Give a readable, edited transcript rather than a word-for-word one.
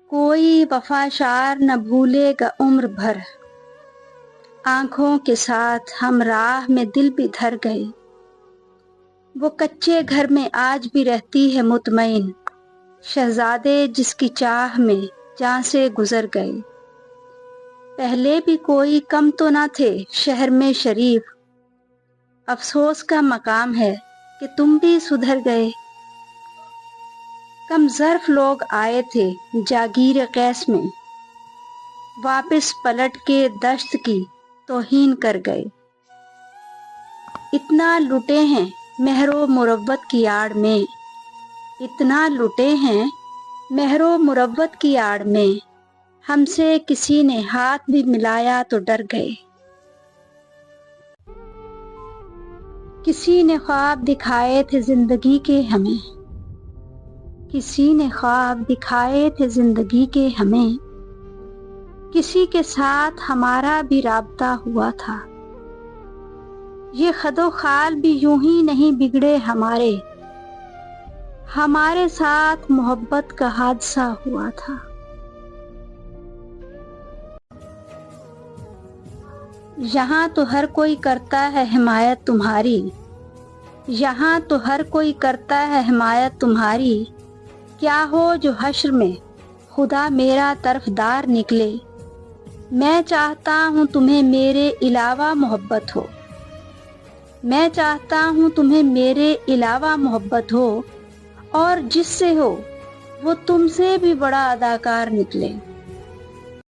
کوئی وفاشار نہ بھولے گا عمر بھر، آنکھوں کے ساتھ ہم راہ میں دل بھی دھر گئے۔ وہ کچے گھر میں آج بھی رہتی ہے مطمئن، شہزادے جس کی چاہ میں جاں سے گزر گئے۔ پہلے بھی کوئی کم تو نہ تھے شہر میں شریف، افسوس کا مقام ہے کہ تم بھی سدھر گئے۔ کم ظرف لوگ آئے تھے جاگیر قیس میں، واپس پلٹ کے دشت کی توہین کر گئے۔ اتنا لٹے ہیں مہر و مروت کی آڑ میں، اتنا لٹے ہیں مہر و مروت کی آڑ میں، ہم سے کسی نے ہاتھ بھی ملایا تو ڈر گئے۔ کسی نے خواب دکھائے تھے زندگی کے ہمیں، کسی نے خواب دکھائے تھے زندگی کے ہمیں، کسی کے ساتھ ہمارا بھی رابطہ ہوا تھا۔ یہ خد و خال بھی یوں ہی نہیں بگڑے ہمارے، ہمارے ساتھ محبت کا حادثہ ہوا تھا۔ یہاں تو ہر کوئی کرتا ہے حمایت تمہاری، یہاں تو ہر کوئی کرتا ہے حمایت تمہاری، کیا ہو جو حشر میں خدا میرا طرفدار نکلے۔ میں چاہتا ہوں تمہیں میرے علاوہ محبت ہو، میں چاہتا ہوں تمہیں میرے علاوہ محبت ہو، اور جس سے ہو وہ تم سے بھی بڑا اداکار نکلے۔